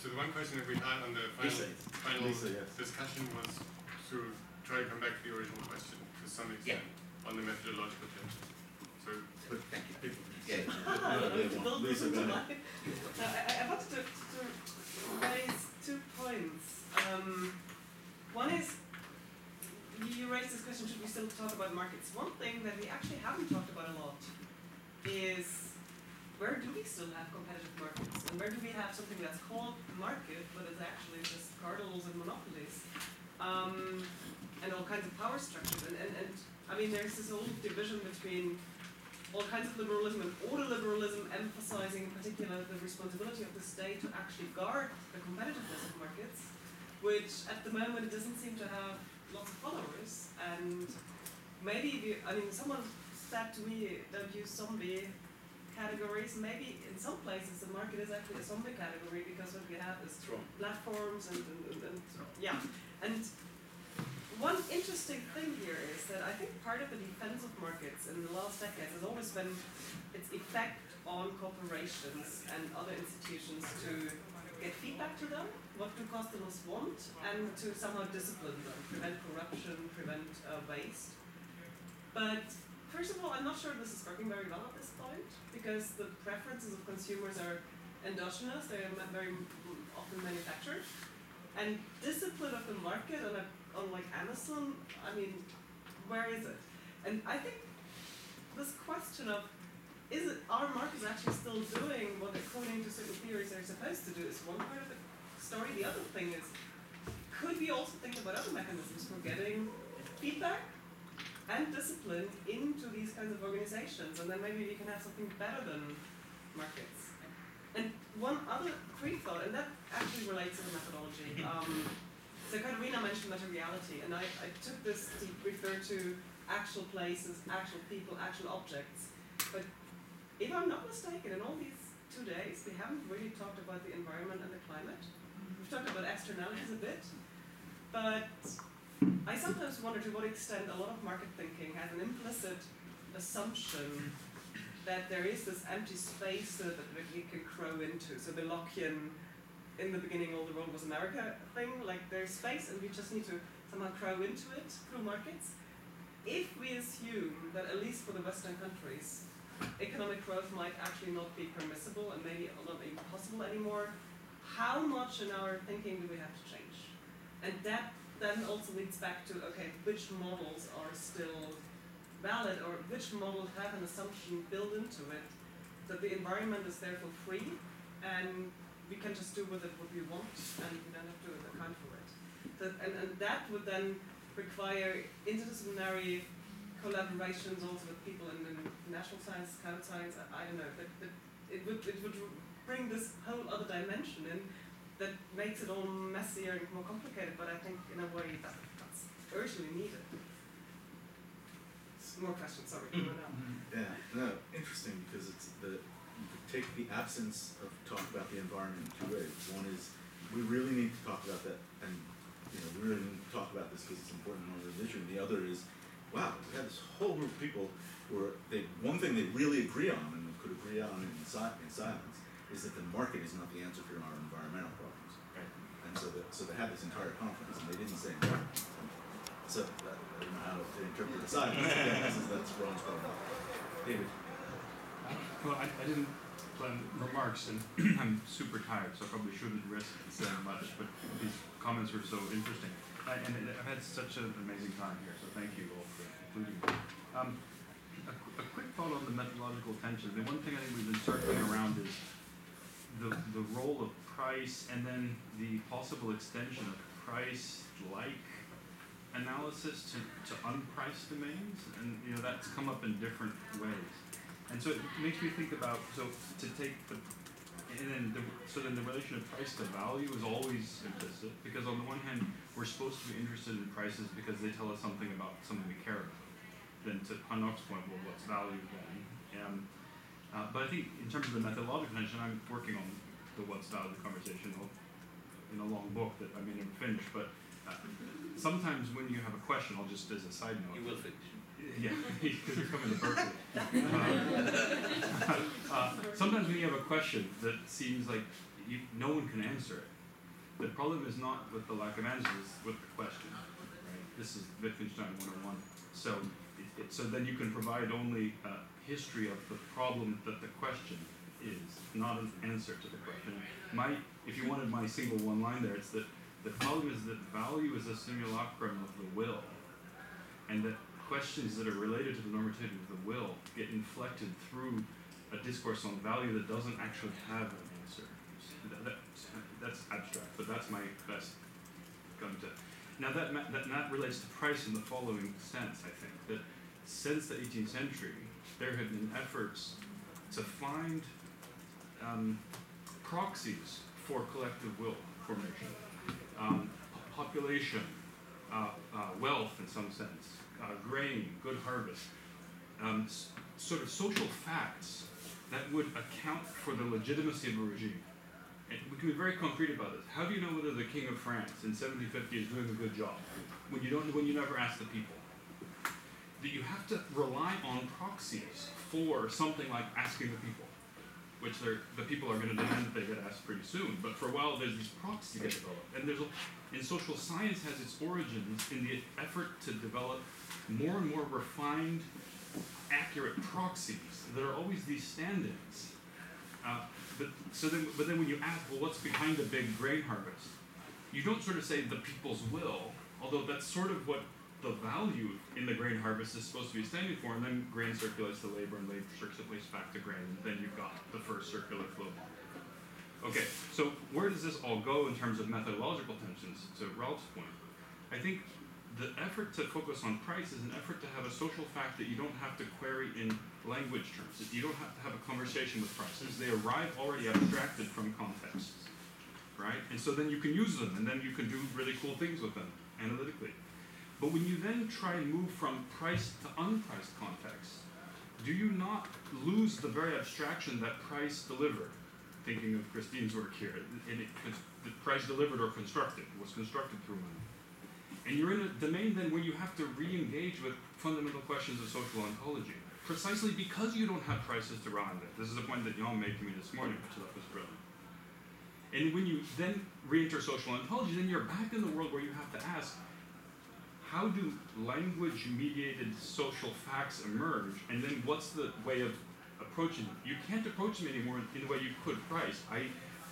So the one question that we had on the final discussion was to try to come back to the original question to some extent on the methodological tension. So, thank you. I wanted to raise 2 points. One is, you raised this question, should we still talk about markets? One thing that we actually haven't talked about a lot is, where do we still have competitive markets? And where do we have something that's called market, but is actually just cardinals and monopolies? And all kinds of power structures. And I mean, there's this whole division between all kinds of liberalism and order-liberalism, emphasizing in particular the responsibility of the state to actually guard the competitiveness of markets, which at the moment it doesn't seem to have lots of followers. And maybe, someone said to me, don't use zombie categories. Maybe in some places the market is actually a zombie category, because what we have is platforms and one interesting thing here is that I think part of the defense of markets in the last decades has always been its effect on corporations and other institutions to get feedback to them, what do customers want, and to somehow discipline them, prevent corruption, prevent waste. But first of all, I'm not sure this is working very well at this point, because the preferences of consumers are endogenous, they are very often manufactured. And discipline of the market on like Amazon, where is it? And I think this question of, are markets actually still doing what according to certain theories they're supposed to do is one part of the story. The other thing is, could we also think about other mechanisms for getting feedback and discipline into these kinds of organizations, and then maybe we can have something better than markets. And one other quick thought, and that actually relates to the methodology. So Katerina mentioned materiality, and I took this to refer to actual places, actual people, actual objects. But if I'm not mistaken, in all these 2 days, we haven't really talked about the environment and the climate. We've talked about externalities a bit, but I sometimes wonder to what extent a lot of market thinking has an implicit assumption that there is this empty space that we can crow into. So the Lockean, in the beginning all the world was America thing, like there's space and we just need to somehow crow into it through markets. If we assume that at least for the Western countries, economic growth might actually not be permissible and maybe not even possible anymore, how much in our thinking do we have to change? And that then also leads back to, okay, which models are still valid, or which models have an assumption built into it that the environment is therefore free and we can just do with it what we want and we don't have to account for it. So, and that would then require interdisciplinary collaborations also with people in national science, climate science, I don't know, but it would bring this whole other dimension in that makes it all messier and more complicated, but I think in a way that's urgently needed. More questions, sorry. Yeah, no, interesting, because it's you could take the absence of talk about the environment in 2 ways. One is, we really need to talk about that, and we really need to talk about this because it's important in our religion. The other is, wow, we have this whole group of people who one thing they really agree on, and could agree on in silence, is that the market is not the answer for our environmental problems. Right. And so they had this entire conference, and they didn't say environment. So I don't know how to interpret the silence. That's Ron's problem. David. Well, I didn't plan remarks, and I'm super tired, so I probably shouldn't risk saying much, but these comments were so interesting. And I've had such an amazing time here, so thank you all for including me. A quick thought on the methodological tension. The one thing I think we've been circling around is the role of price, and then the possible extension of price-like analysis to unpriced domains, and that's come up in different ways. And so it makes me think about, then the relation of price to value is always implicit, because on the one hand, we're supposed to be interested in prices because they tell us something about something we care about. Then to Hanok's point, well, what's value then? But I think in terms of the methodological tension, I'm working on the what's value conversation in a long book that I may never finish, but sometimes when you have a question, I'll just as a side note. You will finish. Yeah, because you're coming to Berkeley. Sometimes when you have a question that seems like no one can answer it, the problem is not with the lack of answers, it's with the question. Right? This is Wittgenstein 101. So, so then you can provide only a history of the problem that the question is, not an answer to the question. If you wanted my single one line there, it's that the problem is that value is a simulacrum of the will, and that questions that are related to the normativity of the will get inflected through a discourse on value that doesn't actually have an answer. That's abstract, but that's my best come to. Now that relates to price in the following sense, I think, that since the 18th century, there have been efforts to find proxies for collective will formation, population, wealth in some sense, grain, good harvest, sort of social facts that would account for the legitimacy of a regime. And we can be very concrete about this. How do you know whether the King of France in 1750 is doing a good job when you never ask the people? That you have to rely on proxies for something like asking the people, which the people are going to demand that they get asked pretty soon. But for a while, there's these proxies that develop, and social science has its origins in the effort to develop more and more refined, accurate proxies that are always these stand-ins. But then when you ask, well, what's behind the big grain harvest? You don't sort of say the people's will, although that's sort of what the value in the grain harvest is supposed to be standing for, and then grain circulates to labor, and labor circulates back to grain, and then you've got the first circular flow. Okay, so where does this all go in terms of methodological tensions, to Ralph's point? I think the effort to focus on price is an effort to have a social fact that you don't have to query in language terms, that you don't have to have a conversation with prices. They arrive already abstracted from contexts, right? And so then you can use them, and then you can do really cool things with them analytically. But when you then try and move from price to unpriced context, do you not lose the very abstraction that price delivered? Thinking of Christine's work here, the price delivered or constructed, was constructed through money. And you're in a domain then where you have to re-engage with fundamental questions of social ontology, precisely because you don't have prices to rely on. This is a point that Jan made to me this morning, which I thought was brilliant. And when you then re-enter social ontology, then you're back in the world where you have to ask, how do language-mediated social facts emerge, and then what's the way of approaching them? You can't approach them anymore in the way you could price,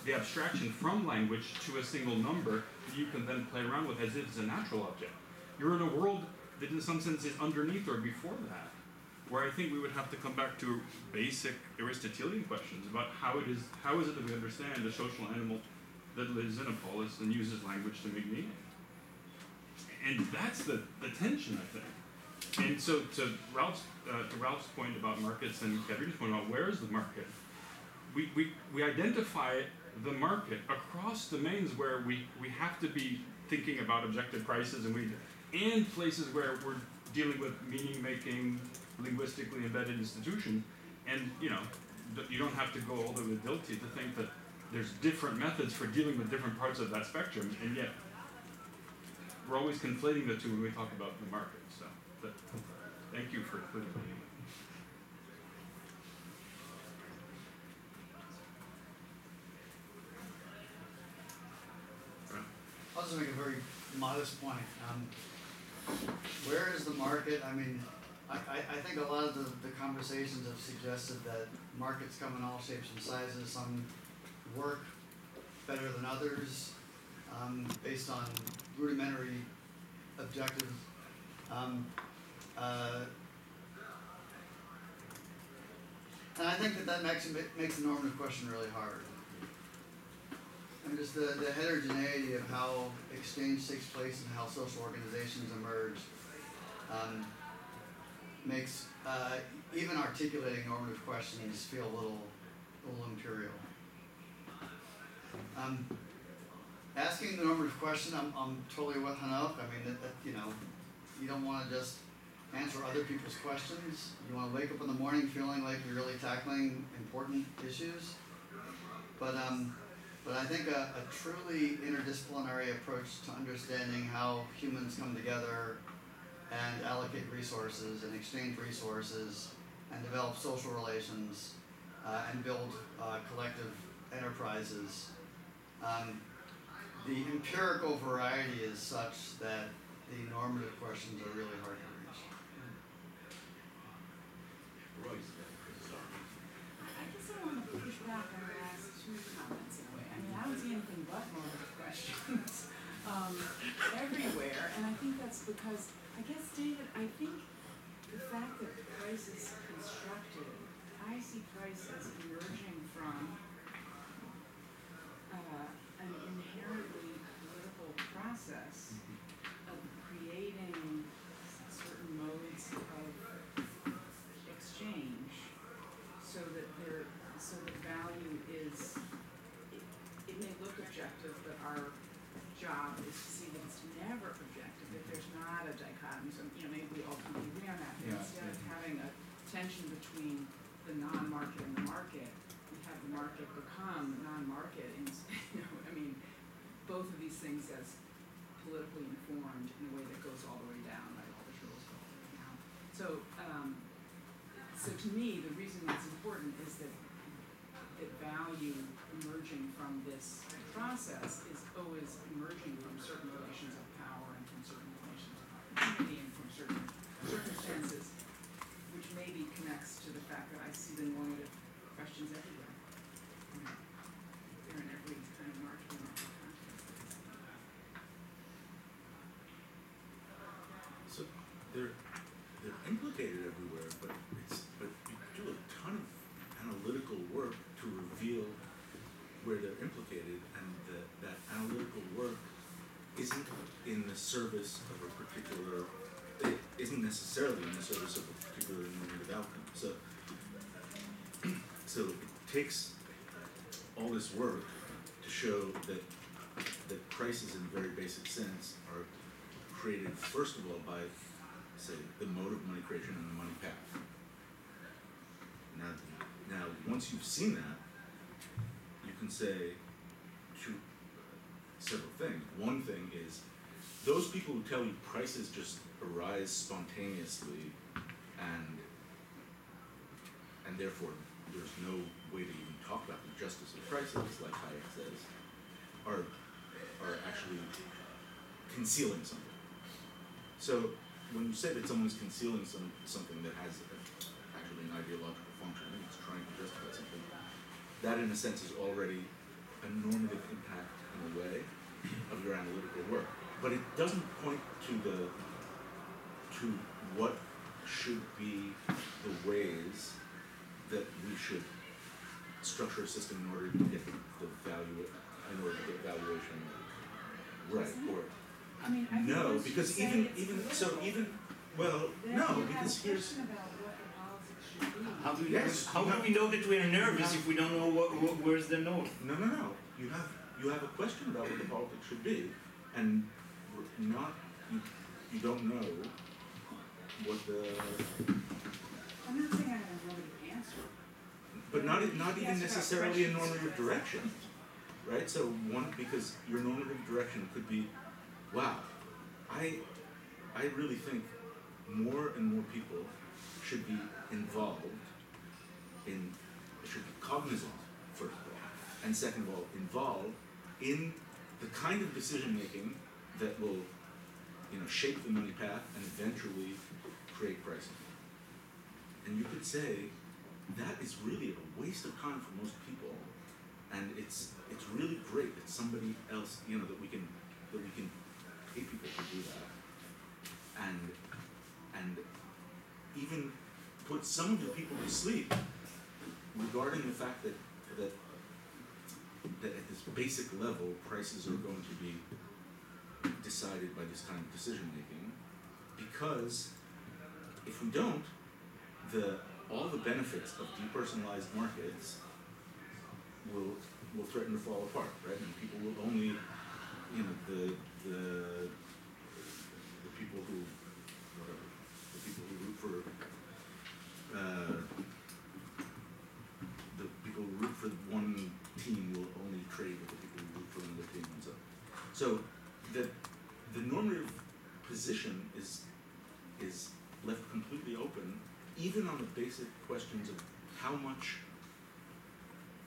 the abstraction from language to a single number that you can then play around with as if it's a natural object. You're in a world that in some sense is underneath or before that, where I think we would have to come back to basic Aristotelian questions about how is it that we understand a social animal that lives in a polis and uses language to make meaning. And that's the tension, I think. And so to Ralph's point about markets and Katerina's point about where is the market, we identify the market across domains where we have to be thinking about objective prices and places where we're dealing with meaning-making, linguistically embedded institutions. And you don't have to go all the way with Dilthey to think that there's different methods for dealing with different parts of that spectrum, and yet we're always conflating the two when we talk about the market. So thank you for including me. I'll just make a very modest point. Where is the market? I mean, I think a lot of the conversations have suggested that markets come in all shapes and sizes. Some work better than others based on rudimentary objectives. And I think that makes the normative question really hard. I mean, just the heterogeneity of how exchange takes place and how social organizations emerge makes even articulating normative questions feel a little imperial. Asking the normative question, I'm totally with Hanoch. I mean, you don't want to just answer other people's questions. You want to wake up in the morning feeling like you're really tackling important issues. But I think a truly interdisciplinary approach to understanding how humans come together and allocate resources and exchange resources and develop social relations and build collective enterprises the empirical variety is such that the normative questions are really hard to reach. I guess I want to push back on the last two comments in a way. I mean, I don't see anything but normative questions everywhere, and I think that's because, I guess, David, I think the fact that price is constructed, I see price as emerging from an inherently political process of creating certain modes of exchange so that value is, it may look objective, but our job is to see that it's never objective, that there's not a dichotomy. So, maybe we ultimately agree on that. But instead of having a tension between the non-market and the market, we have the market become non-market. And, both of these things as politically informed in a way that goes all the way down, right? All the rules go all the way down. So to me, the reason that's important is that value emerging from this process is always emerging from certain relations of power and from certain relations of opportunity and from certain circumstances, which maybe connects to the fact that I see the normative questions everywhere. They're in every kind of market and market context. So they're implicated everywhere, but you do a ton of analytical work to reveal where they're implicated, and that analytical work isn't in the service of a particular, it isn't necessarily in the service of a particular normative outcome. So it takes all this work to show that prices in a very basic sense are created first of all by, say, the mode of money creation and the money path. Now, once you've seen that, you can say several things. One thing is, those people who tell you prices just arise spontaneously and therefore there's no way to even talk about the justice of prices, like Hayek says, are actually concealing something. So when you say that someone's concealing something that has actually an ideological function, and it's trying to justify something, that in a sense is already a normative impact in a way of your analytical work. But it doesn't point to what should be the ways that we should structure a system in order to get valuation right. Or no, because even because here's how do we know that we are nervous if we don't know where's the north? No. You have a question about what the politics should be, and you don't know what the. I'm not saying I have a normative answer. But not even necessarily a normative direction, right? So because your normative direction could be, wow, I really think more and more people should be involved should be cognizant, first of all, and second of all, involved in the kind of decision making that will, shape the money path and eventually create pricing. And you could say that is really a waste of time for most people, and it's really great that somebody else, that we can pay people to do that, and even put some of the people to sleep regarding the fact that at this basic level, prices are going to be decided by this kind of decision making, because if we don't, all the benefits of depersonalized markets will threaten to fall apart, right? And people will only, the people who root for the people who root for one team will only trade with the people who root for another team, and so the normative position is left completely open, even on the basic questions of how much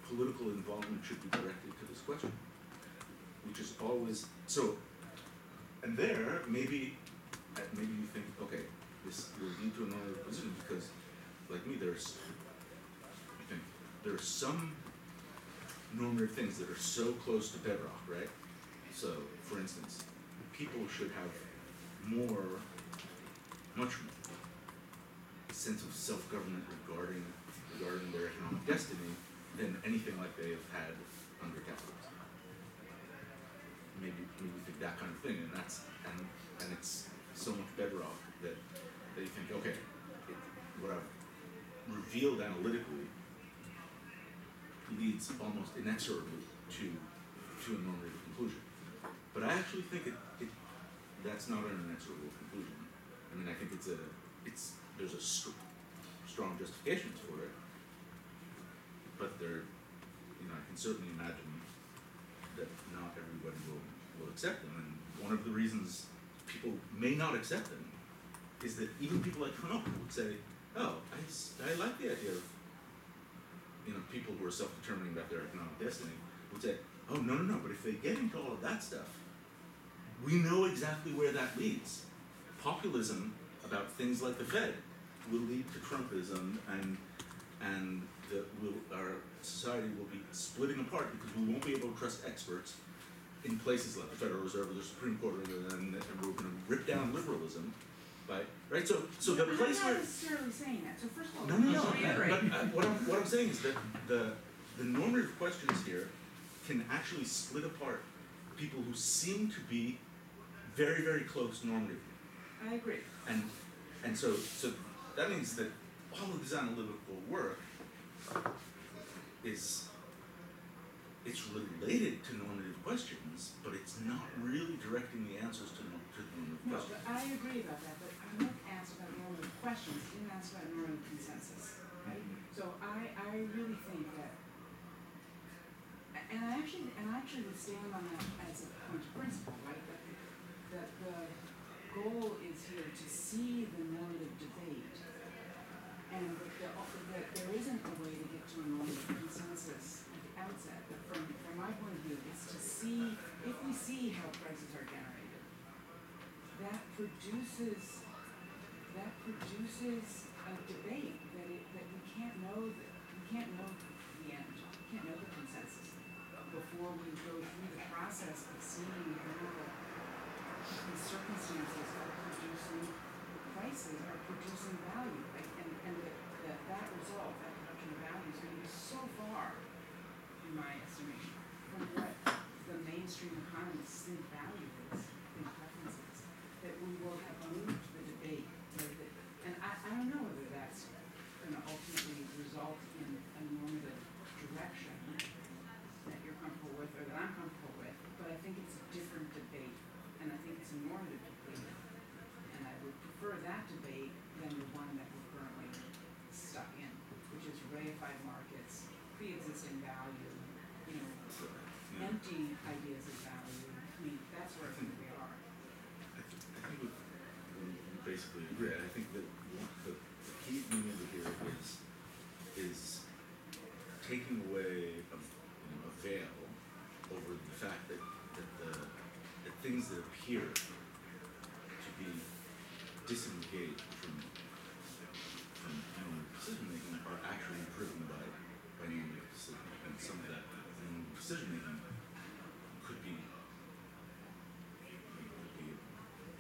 political involvement should be directed to this question, which is always always, so, and there, maybe you think, okay, this will lead to a normative position because, like me, I think there are some normative things that are so close to bedrock, right? So, for instance, people should have much more sense of self-government regarding their economic destiny than anything like they have had under capitalism. Maybe think that kind of thing, and it's so much bedrock that you think, okay, what I've revealed analytically leads almost inexorably to a normative conclusion. But I actually think that's not an inexorable conclusion. I mean, I think there's a strong justifications for it, but I can certainly imagine that not everybody will accept them. And one of the reasons people may not accept them is that even people like Hanukkah would say, oh, I like the idea of, people who are self-determining about their economic destiny would say, oh, no, but if they get into all of that stuff, we know exactly where that leads. Populism about things like the Fed will lead to Trumpism, and our society will be splitting apart because we won't be able to trust experts in places like the Federal Reserve or the Supreme Court, and we're going to rip down liberalism. Right? So the place where... I'm not necessarily saying that. So first of all, No. But what I'm saying is that the normative questions here can actually split apart people who seem to be very, very close normatively. I agree. And so that means that all of this analytical work it's related to normative questions, but it's not really directing the answers to normative No, questions. but I agree about that, but I'm not asked about normative questions, I didn't ask about normative consensus, right? So I really think that, and I actually would stand on that as a point of principle, right? That the goal is here to see the normative debate, and that there isn't a way to get to a normative consensus at the outset. But from my point of view, it's to see, if we see how prices are generated, that produces a debate that we can't know the end, we can't know the consensus before we go through the process of seeing how these circumstances are producing prices, are producing value, right? And that result, that production of value is going to be so far, in my estimation, from what the mainstream economists think value is, think preference is, that we will have moved the debate. And I don't know whether that's going to ultimately result in a normative direction that you're comfortable with or that I'm comfortable with, but I think it's a different debate, and I think it's a normative debate, and I would prefer that debate than the one that we're currently stuck in, which is reified markets, pre-existing value, empty ideas of value. I mean, that's where I think we are. I think we basically agree. I think that the key thing over here is taking away a veil over the fact that the things that appear to be disengaged from decision making are actually driven by normative decision, and some of that decision making could be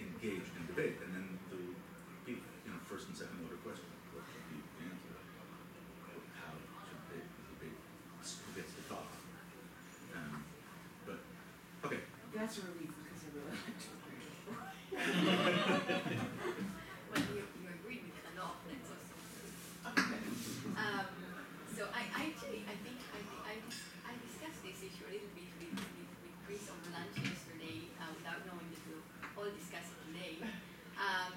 engaged in debate, and then there will be first and second order questions. What should be the answer? How should the debate? Who gets to talk? But okay. That's a relief because I really like to agree with you. Well, you agree with a lot. That's also good. So I discussed this issue a little bit with Chris on lunch yesterday without knowing that we'll all discuss it today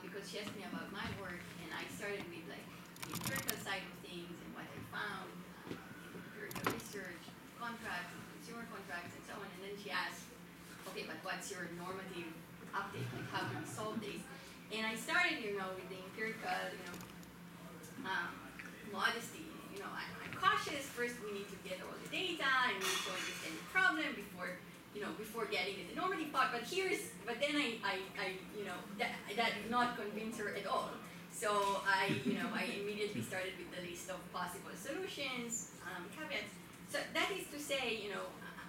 because she asked me about my work, and I started with the empirical side of things and what I found in empirical research, contracts, consumer contracts, and so on. And then she asked, okay, but what's your normative update? Like, how do we solve this? And I started, with the empirical, modesty. I'm cautious. First, we need to get all the data, and we need to understand the problem before before getting to the normative part, but then I that did not convince her at all. So I immediately started with the list of possible solutions, caveats. So that is to say,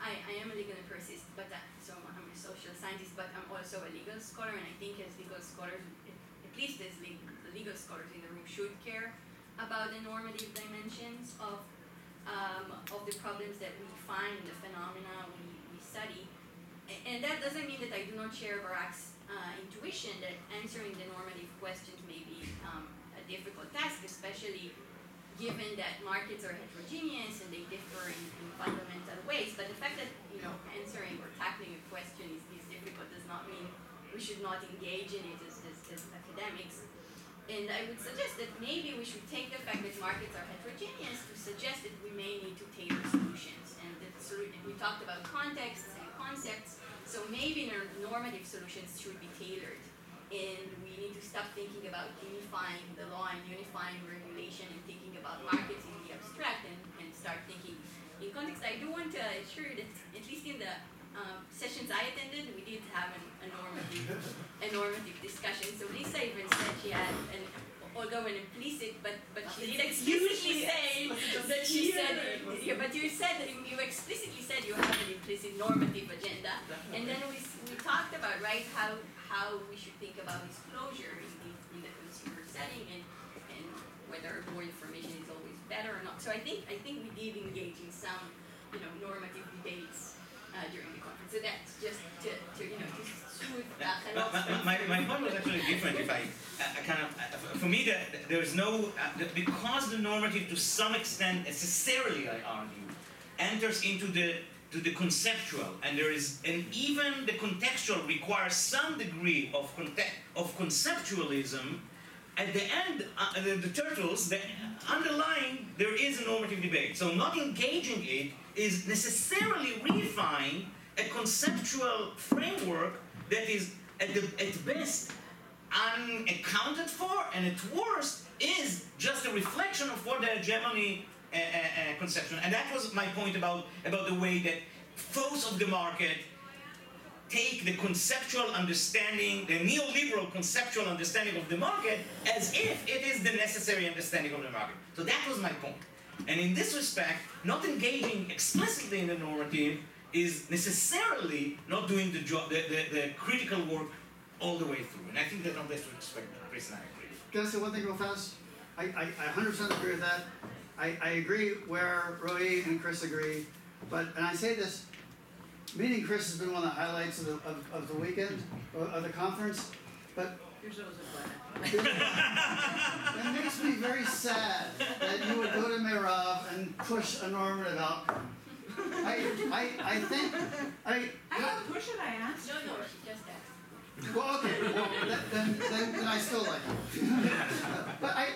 I am a legal empiricist, but so I'm a social scientist, but I'm also a legal scholar, and I think as legal scholars, at least as the legal scholars in the room, should care about the normative dimensions of the problems that we find, the phenomena we study. And that doesn't mean that I do not share Barak's intuition that answering the normative questions may be a difficult task, especially given that markets are heterogeneous and they differ in fundamental ways. But the fact that answering or tackling a question is difficult does not mean we should not engage in it as academics. And I would suggest that maybe we should take the fact that markets are heterogeneous to suggest that we may need to tailor solutions. And we talked about contexts and concepts, so maybe normative solutions should be tailored. And we need to stop thinking about unifying the law and unifying regulation and thinking about markets in the abstract and start thinking in context. I do want to assure you that at least in the sessions I attended, we did have a normative discussion. So Lisa even said she had, although an implicit, but she did explicitly say that she said, but you explicitly said you have an implicit normative agenda. And then we talked about, right, how we should think about disclosure in the consumer setting and whether more information is always better or not. So I think we did engage in some normative debates during the conference. So that's just to smooth my point was actually different. If I for me, there's no because the normative to some extent necessarily, I argue, enters into the conceptual, and even the contextual requires some degree of conceptualism. At the end, the turtles, the underlying, there is a normative debate. So not engaging it is necessarily redefining a conceptual framework that is at best unaccounted for, and at worst is just a reflection of what the hegemony conception. And that was my point about the way that foes of the market take the conceptual understanding, the neoliberal conceptual understanding of the market, as if it is the necessary understanding of the market. So that was my point. And in this respect, not engaging explicitly in the normative is necessarily not doing the job, the critical work all the way through. And I think that on this respect, Chris and I agree. Can I say one thing real fast? I 100% agree with that. I agree where Roy and Chris agree, and I say this, meeting Chris has been one of the highlights of the weekend, of the conference, but Yours was it makes me very sad that you would go to Merav and push a normative outcome. I think I didn't push it, I asked. No, she just asked. Well, okay. Well, then I still like it. But I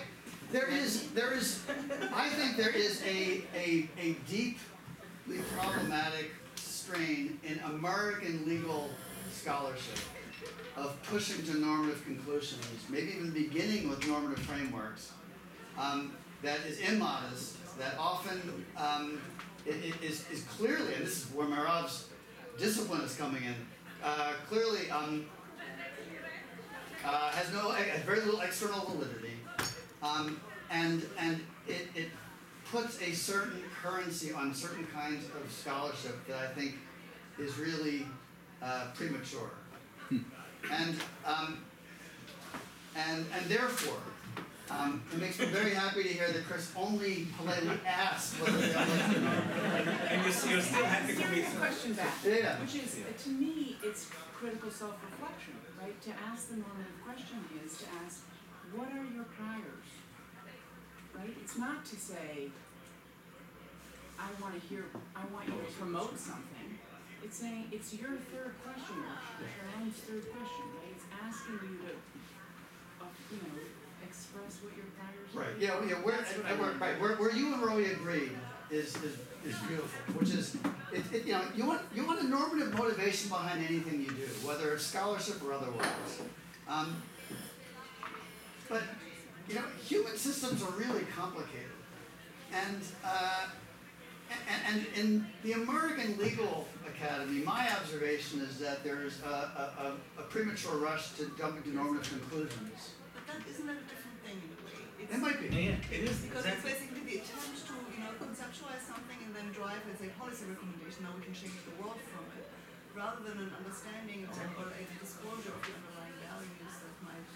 think there is a deeply problematic strain in American legal scholarship of pushing to normative conclusions, maybe even beginning with normative frameworks, that is immodest, that often it is clearly, and this is where Merav's discipline is coming in, clearly has very little external validity, and it puts a certain currency on certain kinds of scholarship that I think is really premature. And therefore, it makes me very happy to hear that Chris only politely asked whether they would like to know. And you're still happy for me. Question back, Yeah. which is, to me, it's critical self-reflection, right? To ask the normative question is to ask, what are your priors? Right? It's not to say, I want you to promote something. It's saying, it's your third question, Sharon's third question, right? It's asking you to, express what your priors are. Right. Yeah. Where you and Roy agreed is beautiful. Which is, you want a normative motivation behind anything you do, whether it's scholarship or otherwise. But human systems are really complicated, and And in the American Legal Academy, my observation is that there's a premature rush to jump into normative conclusions. But that isn't that a different thing in a way? It's, It might be. Yeah, it is. because Exactly. it's basically the attempt to, conceptualize something and then drive as a policy recommendation. Now we can change the world from it, rather than an understanding or a disclosure of the underlying values that might,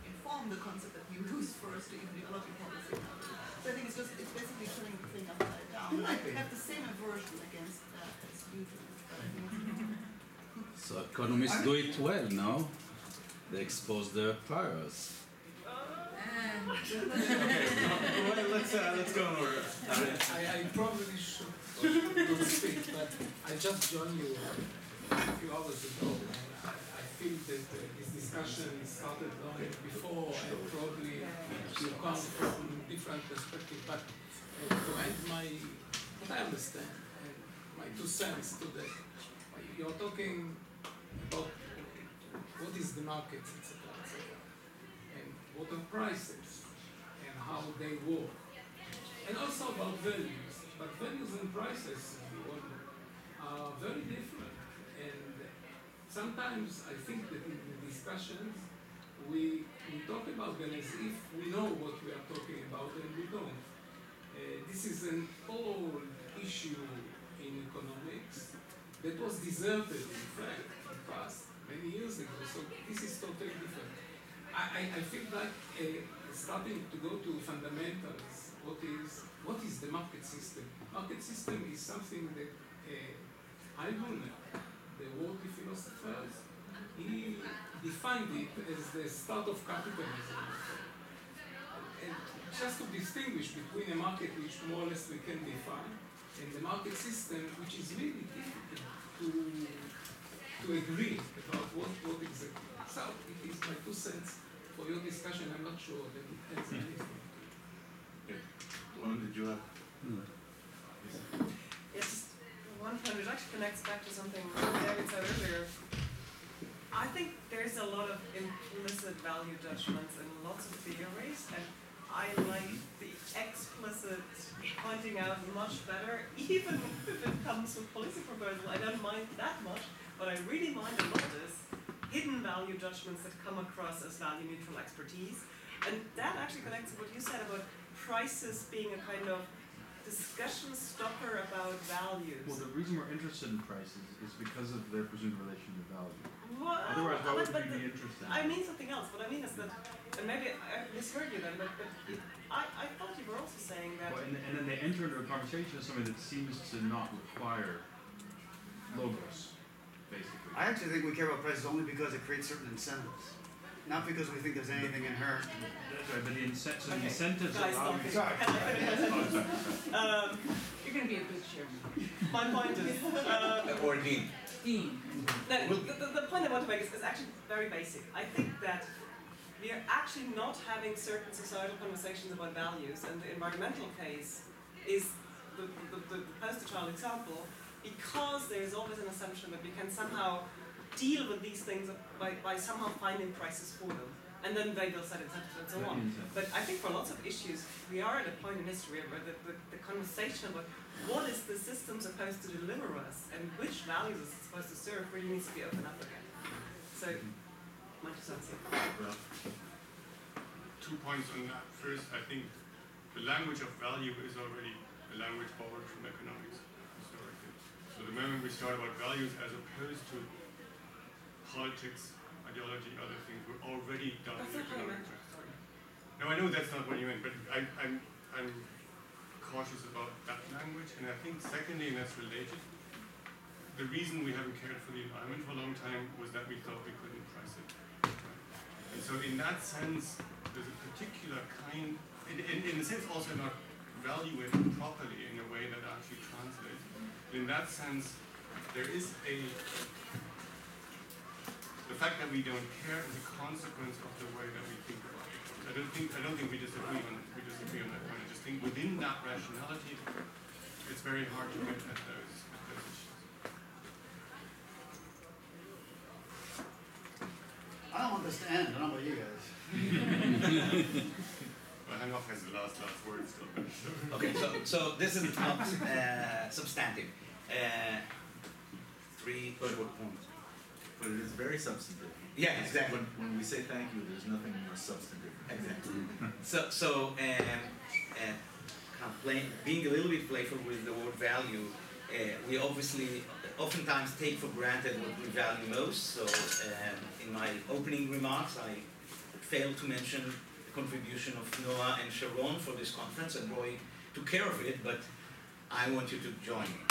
inform the concept that you use first to even develop your policy. So I think it's basically turning the thing upside down. And I have the same aversion against that as you do. But I think it's So economists do it well, no? They expose their priors. Well, let's go in order. I probably should speak, but I just joined you a few hours ago. I feel that this discussion started long before, and probably you come from different perspectives. But to add what I understand and my 2 cents to that, you're talking about what is the market, etc., and what are prices and how they work, and also about values. But values and prices are very different, and sometimes I think that in the discussions we talk about them as if we know what we are talking about, and we don't. This is an old issue in economics that was deserted, in fact, in the past, many years ago. So this is totally different. I feel like starting to go to fundamentals. What is the market system? Market system is something that Edmond, the worldly philosophers, he defined it as the start of capitalism. And just to distinguish between a market which more or less we can define and the market system, which is really difficult to agree about what exactly. So it is my 2 cents for your discussion. I'm not sure that it adds anything. Did you have? It's one point which actually connects back to something David said earlier. I think there's a lot of implicit value judgments in lots of theories, and I like the explicit pointing out much better, even if it comes with policy proposal. I don't mind that much. What I really mind a lot is hidden value judgments that come across as value neutral expertise. And that actually connects to what you said about prices being a kind of discussion stopper about values. Well, the reason we're interested in prices is because of their presumed relation to value. Well, Otherwise, why would but we be interested? I mean something else. What I mean is that, and maybe I misheard you then, but I thought you were also saying that. Well, and then they enter into a conversation of something that seems to not require logos, basically. I actually think we care about prices only because it creates certain incentives, not because we think there's anything inherent. That's right, but the Okay. incentives Guys, allow you. Sorry. You're going to be a good chairman. My point is, Or dean. Dean. no, the point I want to make is actually very basic. I think that we are actually not having certain societal conversations about values, and the environmental case is the poster child example, because there is always an assumption that we can somehow deal with these things by somehow finding prices for them, and then they will set incentives and so on. But I think for lots of issues, we are at a point in history where the conversation about what is the system supposed to deliver us and which values is it supposed to serve really needs to be opened up again. So, my 2 cents here. Well, 2 points on that. First, I think the language of value is already a language borrowed from economics historically. So the moment we start about values as opposed to politics, ideology, other things, we're already done That's with not what I meant. economics. Sorry. No, I know that's not what you meant, but I'm cautious about that language. And I think secondly, and that's related, the reason we haven't cared for the environment for a long time was that we thought we couldn't price it. Right? And so in that sense, there's a particular kind, in a sense also not value it properly in a way that actually translates. In that sense, there is the fact that we don't care is a consequence of the way that we think about it. I don't think we disagree on that point. I just think within that rationality, it's very hard to get at those issues. I don't want this to end. I don't know about you guys. Well, Hanoch has the last word still. Okay, so this is not substantive. Three short points. But it is very substantive. Yeah, exactly. When we say thank you, there's nothing more substantive. Exactly. Kind of being a little bit playful with the word value, we obviously oftentimes take for granted what we value most. So in my opening remarks, I failed to mention the contribution of Noah and Sharon for this conference, and Roy took care of it, but I want you to join me.